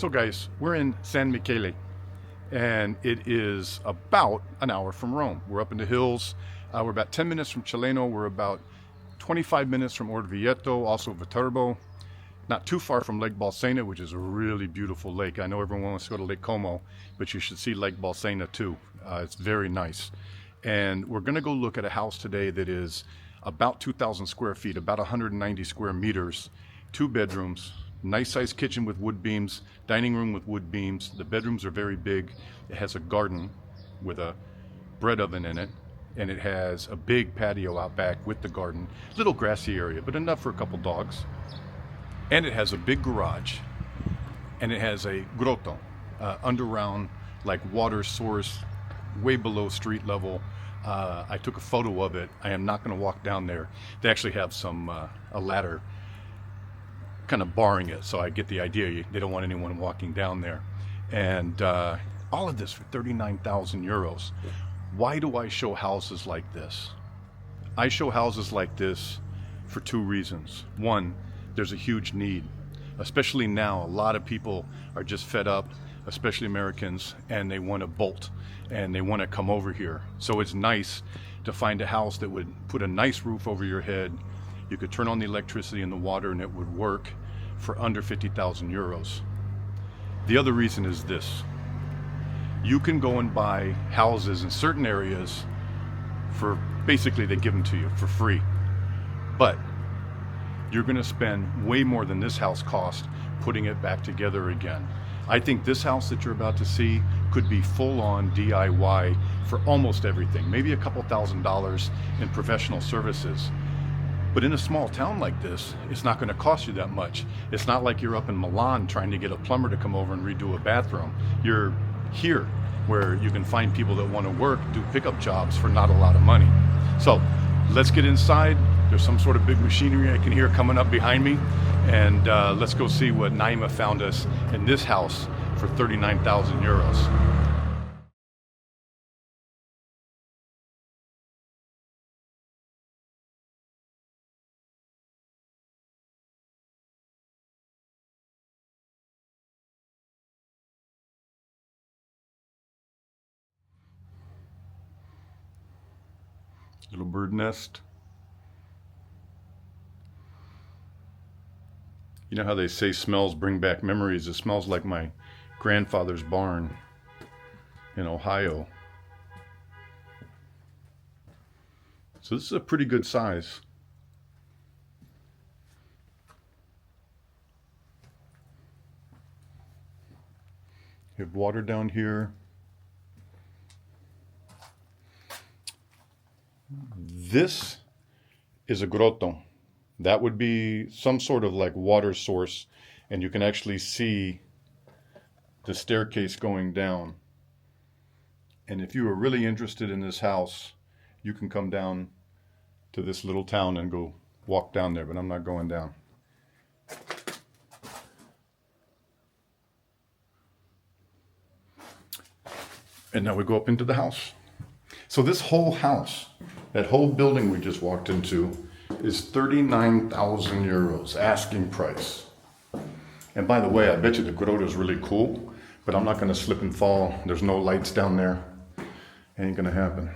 So guys, we're in San Michele and it is about an hour from Rome. We're up in the hills. We're about 10 minutes from Cellino. We're about 25 minutes from Orvieto, also Viterbo. Not too far from Lake Bolsena, which is a really beautiful lake. I know everyone wants to go to Lake Como, but you should see Lake Bolsena too. It's very nice. And we're gonna go look at a house today that is about 2,000 square feet, about 190 square meters, 2 bedrooms, nice sized kitchen with wood beams, dining room with wood beams. The bedrooms are very big. It has a garden with a bread oven in it, and it has a big patio out back with the garden. Little grassy area, but enough for a couple dogs. And it has a big garage, and it has a grotto, underground, like water source, way below street level. I took a photo of it. I am not going to walk down there. They actually have some a ladder kind of barring it, so I get the idea. They don't want anyone walking down there. And all of this for 39,000 euros. Why do I show houses like this? I show houses like this for 2 reasons. One, there's a huge need, especially now. A lot of people are just fed up, especially Americans, and they want to bolt and they want to come over here. So it's nice to find a house that would put a nice roof over your head. You could turn on the electricity and the water and it would work for under 50,000 euros. The other reason is this. You can go and buy houses in certain areas for, basically they give them to you for free. But you're going to spend way more than this house cost putting it back together again. I think this house that you're about to see could be full-on DIY for almost everything, maybe a couple $1,000s in professional services. But in a small town like this, it's not going to cost you that much. It's not like you're up in Milan trying to get a plumber to come over and redo a bathroom. You're here where you can find people that want to work, do pickup jobs for not a lot of money. So let's get inside. There's some sort of big machinery I can hear coming up behind me. And let's go see what Naima found us in this house for 39,000 euros. Little bird nest. You know how they say smells bring back memories? It smells like my grandfather's barn in Ohio. So this is a pretty good size. You have water down here. This is a grotto. That would be some sort of like water source, and you can actually see the staircase going down. And if you are really interested in this house, you can come down to this little town and go walk down there, but I'm not going down. And now we go up into the house. So this whole house, that whole building we just walked into, is 39,000 euros, asking price. And by the way, I bet you the grotto is really cool, but I'm not going to slip and fall. There's no lights down there. Ain't going to happen.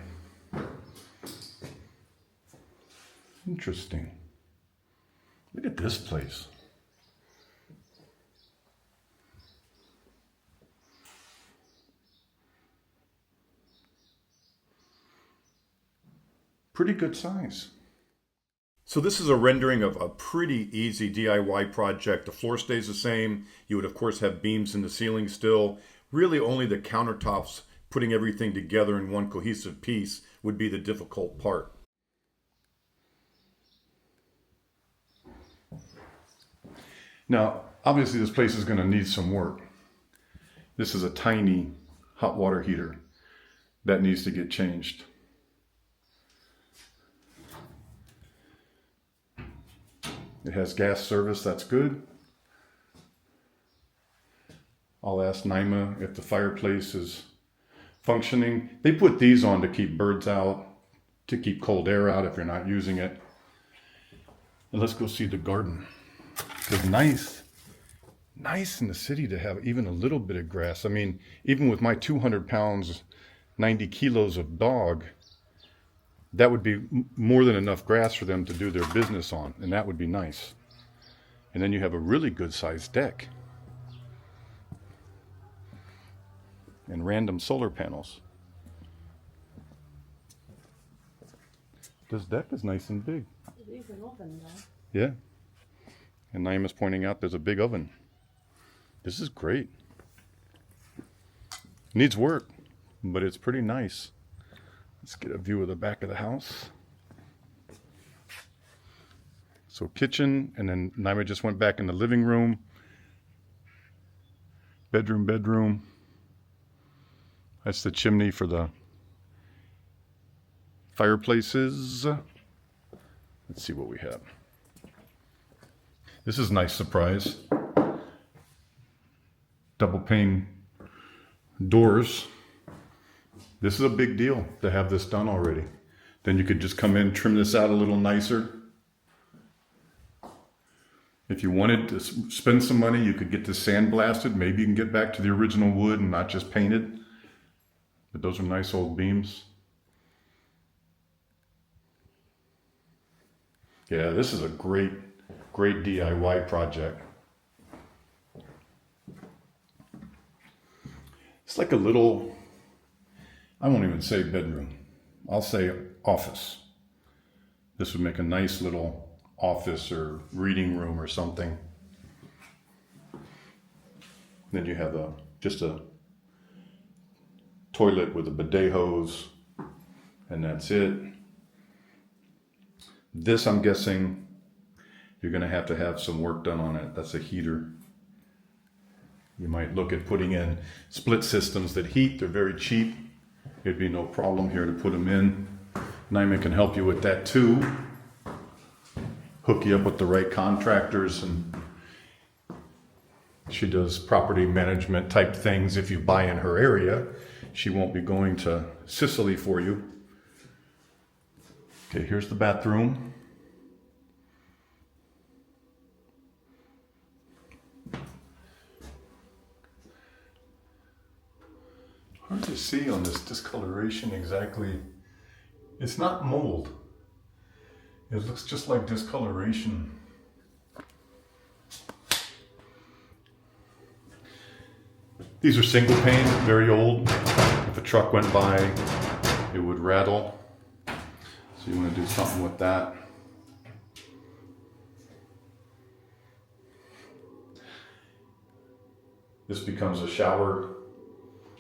Interesting. Look at this place. Pretty good size. So this is a rendering of a pretty easy DIY project. The floor stays the same. You would of course have beams in the ceiling still. Really only the countertops, putting everything together in one cohesive piece, would be the difficult part. Now, obviously this place is going to need some work. This is a tiny hot water heater that needs to get changed. It has gas service, that's good. I'll ask Naima if the fireplace is functioning. They put these on to keep birds out, to keep cold air out if you're not using it. And let's go see the garden. It's nice. Nice in the city to have even a little bit of grass. I mean, even with my 200 pounds, 90 kilos of dog, that would be more than enough grass for them to do their business on, and that would be nice. And then you have a really good sized deck and random solar panels. This deck is nice and big. It is an oven though. Yeah. And Naima's pointing out there's a big oven. This is great. Needs work, but it's pretty nice. Let's get a view of the back of the house. So kitchen, and then Naima just went back in the living room. Bedroom. That's the chimney for the fireplaces. Let's see what we have. This is a nice surprise. Double pane doors. This is a big deal to have this done already. Then you could just come in, trim this out a little nicer. If you wanted to spend some money, you could get this sandblasted. Maybe you can get back to the original wood and not just painted. But those are nice old beams. Yeah, this is a great DIY project. It's like a little, I won't even say bedroom. I'll say office. This would make a nice little office or reading room or something. Then you have just a toilet with a bidet hose, and that's it. This, I'm guessing, you're going to have some work done on it. That's a heater. You might look at putting in split systems that heat. They're very cheap. It'd be no problem here to put them in. Naima can help you with that too. Hook you up with the right contractors, and she does property management type things. If you buy in her area, she won't be going to Sicily for you. Okay, here's the bathroom. Hard to see on this discoloration exactly. It's not mold. It looks just like discoloration. These are single pane, very old. If a truck went by, it would rattle. So you want to do something with that. This becomes a shower,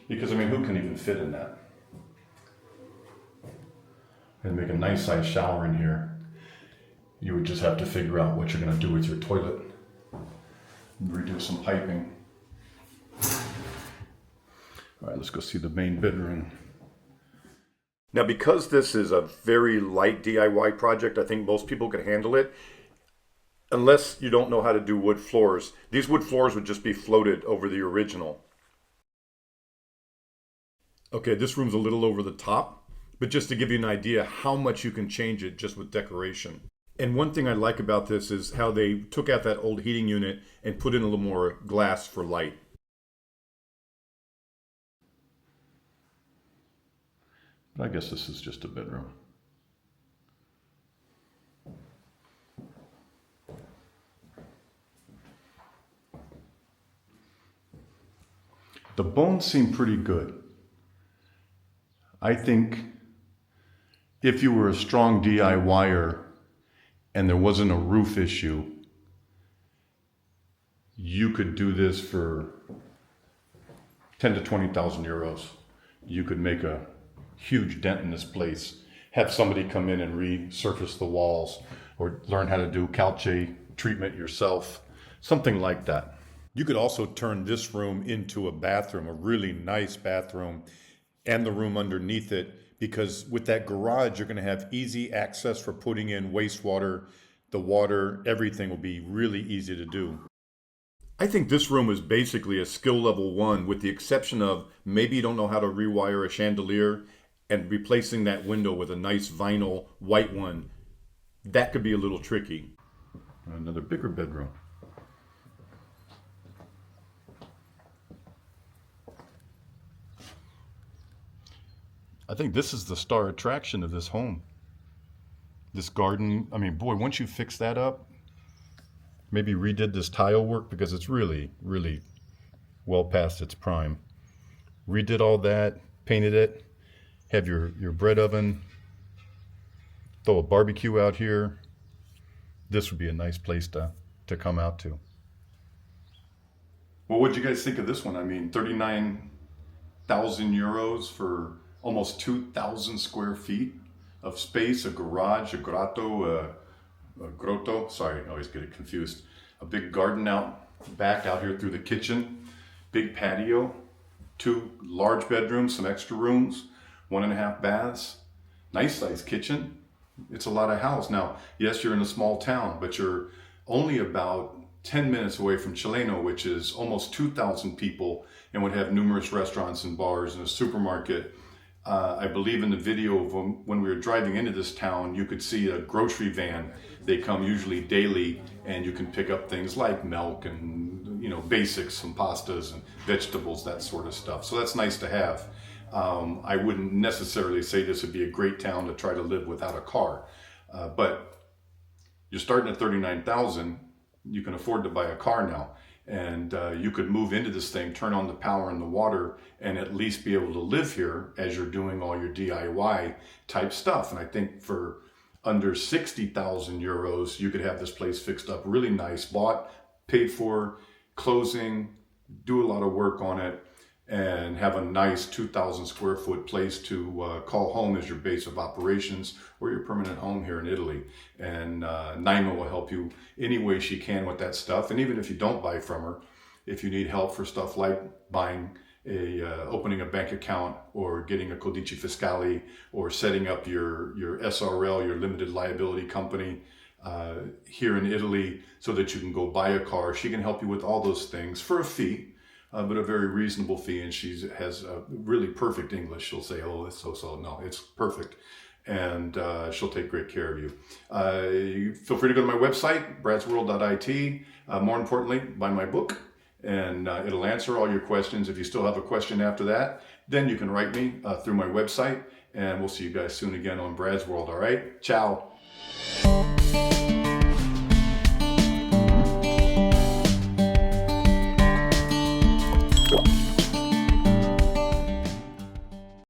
because I mean, who can even fit in that? And make a nice size shower in here. You would just have to figure out what you're going to do with your toilet. Redo some piping. All right, let's go see the main bedroom. Now, because this is a very light DIY project, I think most people could handle it. Unless you don't know how to do wood floors. These wood floors would just be floated over the original. Okay, this room's a little over the top, but just to give you an idea how much you can change it just with decoration. And one thing I like about this is how they took out that old heating unit and put in a little more glass for light. But I guess this is just a bedroom. The bones seem pretty good. I think if you were a strong DIYer and there wasn't a roof issue, you could do this for 10 to 20,000 euros. You could make a huge dent in this place, have somebody come in and resurface the walls, or learn how to do calce treatment yourself, something like that. You could also turn this room into a bathroom, a really nice bathroom, and the room underneath it, because with that garage, you're going to have easy access for putting in wastewater, the water, everything will be really easy to do. I think this room is basically a skill level 1, with the exception of maybe you don't know how to rewire a chandelier, and replacing that window with a nice vinyl white one. That could be a little tricky. Another bigger bedroom. I think this is the star attraction of this home. This garden, I mean, boy, once you fix that up, maybe redid this tile work because it's really, really well past its prime. Redid all that, painted it, have your bread oven, throw a barbecue out here. This would be a nice place to come out to. Well, what'd you guys think of this one? I mean, 39,000 euros for almost 2,000 square feet of space, a garage, a grotto, sorry, I always get it confused. A big garden out back out here through the kitchen, big patio, 2 large bedrooms, some extra rooms, 1.5 baths, nice sized kitchen. It's a lot of house. Now, yes, you're in a small town, but you're only about 10 minutes away from Cellino, which is almost 2,000 people and would have numerous restaurants and bars and a supermarket. I believe in the video of when we were driving into this town, you could see a grocery van. They come usually daily, and you can pick up things like milk and, you know, basics, some pastas and vegetables, that sort of stuff. So that's nice to have. I wouldn't necessarily say this would be a great town to try to live without a car, but you're starting at 39,000. You can afford to buy a car now, and you could move into this thing, turn on the power and the water, and at least be able to live here as you're doing all your DIY type stuff. And I think for under 60,000 euros, you could have this place fixed up really nice, bought, paid for, closing, do a lot of work on it, and have a nice 2,000 square foot place to call home as your base of operations or your permanent home here in Italy. And Naima will help you any way she can with that stuff. And even if you don't buy from her, if you need help for stuff like buying opening a bank account or getting a codice fiscale or setting up your SRL, your limited liability company here in Italy so that you can go buy a car, she can help you with all those things for a fee. But a very reasonable fee, and she has really perfect English. She'll say, oh, it's so. No, it's perfect. And she'll take great care of you. You feel free to go to my website, bradsworld.it. More importantly, buy my book, and it'll answer all your questions. If you still have a question after that, then you can write me through my website, and we'll see you guys soon again on Brad's World, all right? Ciao.